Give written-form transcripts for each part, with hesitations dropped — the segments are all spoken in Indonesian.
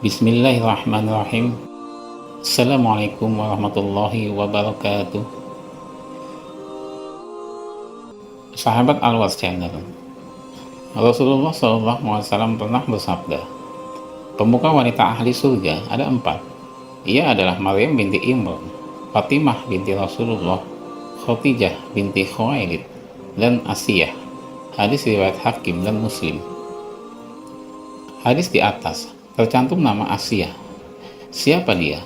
Bismillahirrahmanirrahim. Assalamualaikum warahmatullahi wabarakatuh. Sahabat Alwas Channel. Rasulullah SAW pernah bersabda, pemuka wanita ahli surga ada 4. Ia adalah Maryam binti Imran, Fatimah binti Rasulullah, Khadijah binti Khuwailid, dan Asiyah. Hadis riwayat Hakim dan Muslim. Hadis di atas tercantum nama Asiyah. Siapa dia?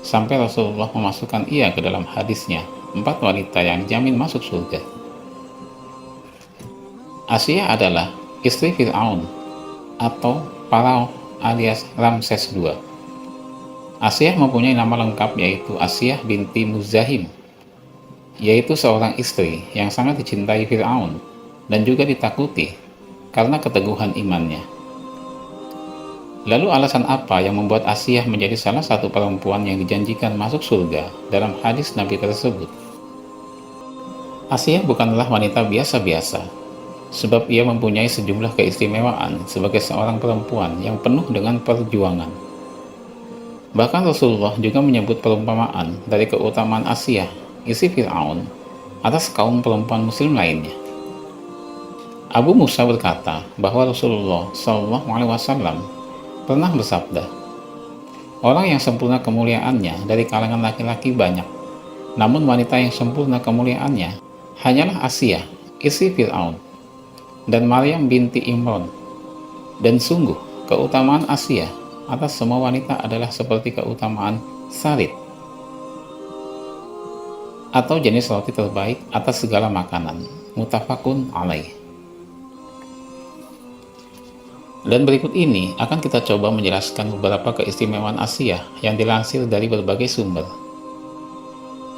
Sampai Rasulullah memasukkan ia ke dalam hadisnya, 4 wanita yang dijamin masuk surga. Asiyah adalah istri Fir'aun atau Farao alias Ramses II. Asiyah mempunyai nama lengkap yaitu Asiyah binti Muzahim, yaitu seorang istri yang sangat dicintai Fir'aun dan juga ditakuti karena keteguhan imannya. Lalu alasan apa yang membuat Asiyah menjadi salah satu perempuan yang dijanjikan masuk surga dalam hadis Nabi tersebut? Asiyah bukanlah wanita biasa-biasa, sebab ia mempunyai sejumlah keistimewaan sebagai seorang perempuan yang penuh dengan perjuangan. Bahkan Rasulullah juga menyebut perumpamaan dari keutamaan Asiyah, istri Fir'aun, atas kaum perempuan muslim lainnya. Abu Musa berkata bahwa Rasulullah SAW pernah bersabda, orang yang sempurna kemuliaannya dari kalangan laki-laki banyak, namun wanita yang sempurna kemuliaannya hanyalah Asiyah, istri Fir'aun, dan Maryam binti Imran. Dan sungguh, keutamaan Asiyah atas semua wanita adalah seperti keutamaan sarit, atau jenis roti terbaik atas segala makanan. Muttafaqun alaih. Dan berikut ini akan kita coba menjelaskan beberapa keistimewaan Asiyah yang dilansir dari berbagai sumber.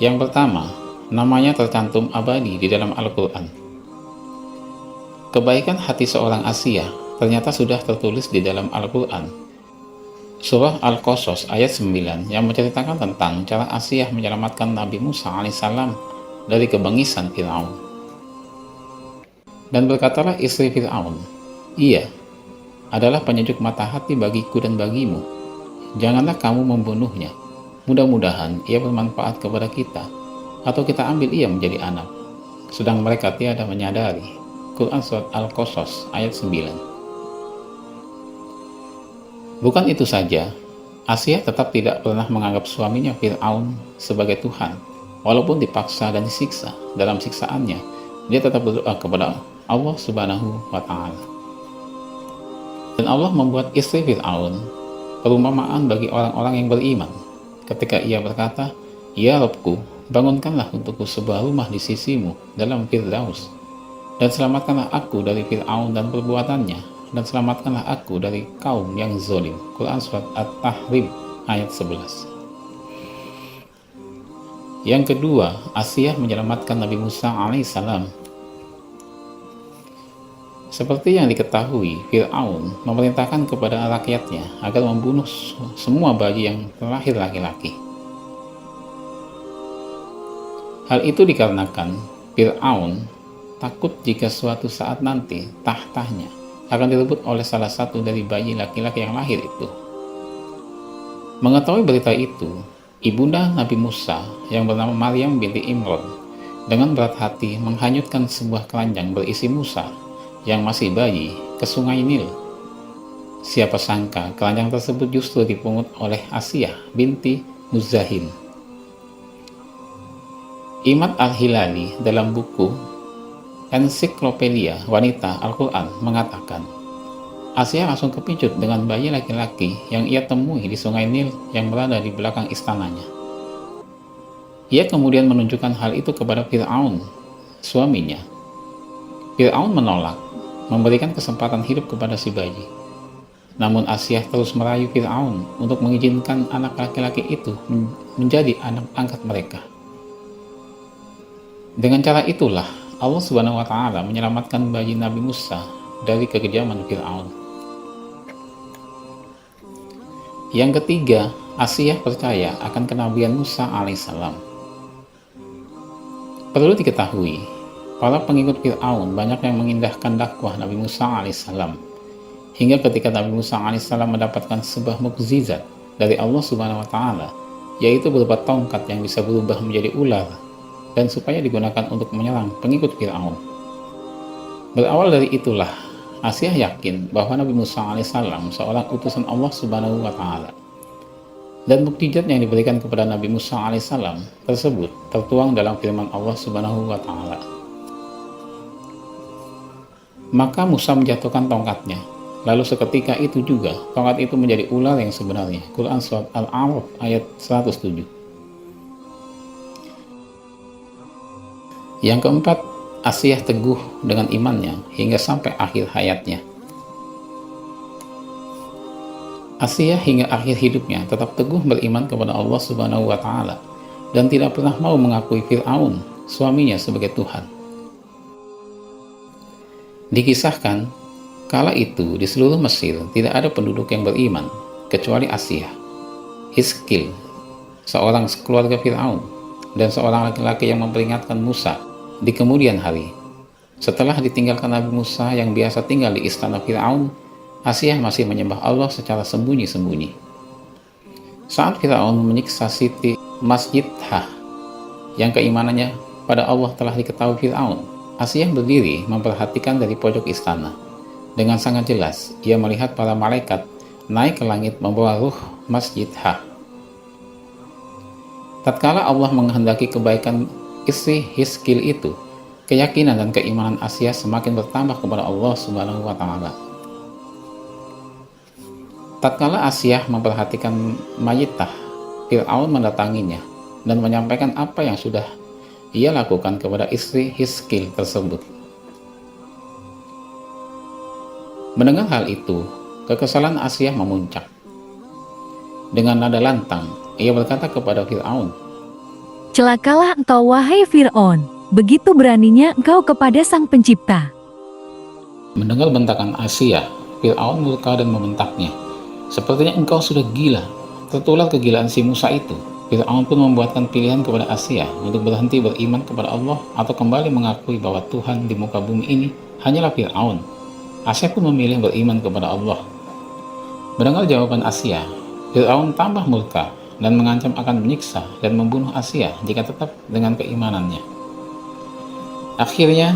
Yang pertama, namanya tercantum abadi di dalam Al-Quran. Kebaikan hati seorang Asiyah ternyata sudah tertulis di dalam Al-Quran. Surah Al-Qasas ayat 9 yang menceritakan tentang cara Asiyah menyelamatkan Nabi Musa alaihissalam dari kebengisan Fir'aun. Dan berkatalah istri Fir'aun, ia adalah penyejuk mata hati bagiku dan bagimu. Janganlah kamu membunuhnya. Mudah-mudahan ia bermanfaat kepada kita, atau kita ambil ia menjadi anak. Sedang mereka tiada menyadari. Quran Surat Al-Qasas ayat 9. Bukan itu saja, Asiyah tetap tidak pernah menganggap suaminya Fir'aun sebagai Tuhan. Walaupun dipaksa dan disiksa, dalam siksaannya, dia tetap berdoa kepada Allah Subhanahu wa Ta'ala. Dan Allah membuat istri Fir'aun perumpamaan bagi orang-orang yang beriman ketika ia berkata, Ya Rabbku, bangunkanlah untukku sebuah rumah di sisimu dalam Firdaus, dan selamatkanlah aku dari Fir'aun dan perbuatannya, dan selamatkanlah aku dari kaum yang zolim. Quran Surat At-Tahrim ayat 11. Yang kedua, Asiyah menyelamatkan Nabi Musa alaihissalam. Seperti yang diketahui, Fir'aun memerintahkan kepada rakyatnya agar membunuh semua bayi yang terlahir laki-laki. Hal itu dikarenakan Fir'aun takut jika suatu saat nanti tahtanya akan direbut oleh salah satu dari bayi laki-laki yang lahir itu. Mengetahui berita itu, ibunda Nabi Musa yang bernama Maryam binti Imran dengan berat hati menghanyutkan sebuah keranjang berisi Musa yang masih bayi ke sungai Nil. Siapa sangka keranjang tersebut justru dipungut oleh Asiyah binti Muzahim. Imad Al-Hilali dalam buku Ensiklopedia Wanita Al-Quran mengatakan, Asiyah langsung kepincut dengan bayi laki-laki yang ia temui di sungai Nil yang berada di belakang istananya. Ia kemudian menunjukkan hal itu kepada Fir'aun, suaminya. Fir'aun menolak memberikan kesempatan hidup kepada si bayi. Namun Asiyah terus merayu Fir'aun untuk mengizinkan anak laki-laki itu menjadi anak angkat mereka. Dengan cara itulah Allah Subhanahu wa Ta'ala menyelamatkan bayi Nabi Musa dari kekejaman Fir'aun. Yang ketiga, Asiyah percaya akan kenabian Musa alaihissalam. Perlu diketahui, para pengikut Fir'aun banyak yang mengindahkan dakwah Nabi Musa alaihissalam. Hingga ketika Nabi Musa alaihissalam mendapatkan sebuah mukjizat dari Allah Subhanahu wa Ta'ala, yaitu berupa tongkat yang bisa berubah menjadi ular dan supaya digunakan untuk menyerang pengikut Fir'aun. Berawal dari itulah Asiyah yakin bahwa Nabi Musa alaihissalam seorang utusan Allah Subhanahu wa Ta'ala, dan mukjizat yang diberikan kepada Nabi Musa alaihissalam tersebut tertuang dalam firman Allah Subhanahu wa Ta'ala. Maka Musa menjatuhkan tongkatnya, lalu seketika itu juga tongkat itu menjadi ular yang sebenarnya. Quran Surat Al-A'raf ayat 107. Yang keempat, Asiyah teguh dengan imannya hingga sampai akhir hayatnya. Asiyah hingga akhir hidupnya tetap teguh beriman kepada Allah Subhanahu wa Ta'ala dan tidak pernah mau mengakui Fir'aun, suaminya, sebagai Tuhan. Dikisahkan, kala itu di seluruh Mesir tidak ada penduduk yang beriman kecuali Asiyah, Hiskil, seorang keluarga Fir'aun, dan seorang laki-laki yang memperingatkan Musa di kemudian hari. Setelah ditinggalkan Nabi Musa yang biasa tinggal di istana Fir'aun, Asiyah masih menyembah Allah secara sembunyi-sembunyi. Saat Fir'aun menyiksa Siti Masjidha yang keimanannya pada Allah telah diketahui Fir'aun, Asiyah berdiri memperhatikan dari pojok istana. Dengan sangat jelas, ia melihat para malaikat naik ke langit membawa ruh Masjidha. Tatkala Allah menghendaki kebaikan istri Hiskil itu, keyakinan dan keimanan Asiyah semakin bertambah kepada Allah Subhanahu wa Ta'ala. Tatkala Asiyah memperhatikan mayitah, Fir'aun mendatanginya dan menyampaikan apa yang sudah ia lakukan kepada istri Hiskil tersebut. Mendengar hal itu, kekesalan Asiyah memuncak. Dengan nada lantang, ia berkata kepada Fir'aun, "Celakalah engkau, wahai Fir'aun, begitu beraninya engkau kepada Sang Pencipta." Mendengar bentakan Asiyah, Fir'aun murka dan membentaknya, "Sepertinya engkau sudah gila." Tertular kegilaan si Musa itu, Fir'aun pun membuatkan pilihan kepada Asiyah untuk berhenti beriman kepada Allah atau kembali mengakui bahwa Tuhan di muka bumi ini hanyalah Fir'aun. Asiyah pun memilih beriman kepada Allah. Mendengar jawaban Asiyah, Fir'aun tambah murka dan mengancam akan menyiksa dan membunuh Asiyah jika tetap dengan keimanannya. Akhirnya,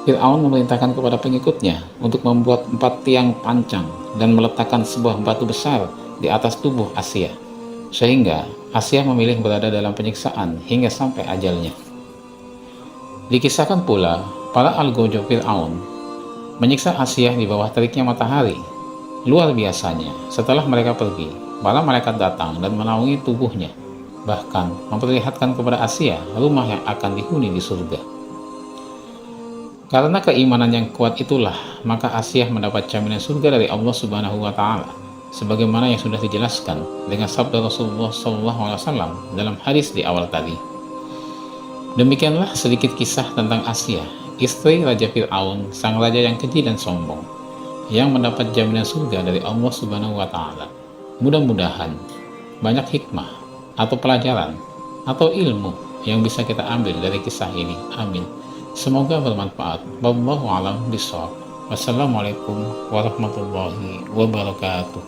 Fir'aun memerintahkan kepada pengikutnya untuk membuat 4 tiang pancang dan meletakkan sebuah batu besar di atas tubuh Asiyah, sehingga Asiyah memilih berada dalam penyiksaan hingga sampai ajalnya. Dikisahkan pula, para algojo Fir'aun menyiksa Asiyah di bawah teriknya matahari. Luar biasanya, setelah mereka pergi, para malaikat datang dan menaungi tubuhnya, bahkan memperlihatkan kepada Asiyah rumah yang akan dihuni di surga. Karena keimanan yang kuat itulah, maka Asiyah mendapat jaminan surga dari Allah Subhanahu wa Ta'ala, sebagaimana yang sudah dijelaskan dengan sabda Rasulullah SAW dalam hadis di awal tadi. Demikianlah sedikit kisah tentang Asiyah, istri Raja Fir'aun, sang raja yang keji dan sombong, yang mendapat jaminan surga dari Allah Subhanahu wa Ta'ala. Mudah-mudahan banyak hikmah atau pelajaran atau ilmu yang bisa kita ambil dari kisah ini. Amin. Semoga bermanfaat. Wallahu a'lam bishawab. Wassalamualaikum warahmatullahi wabarakatuh.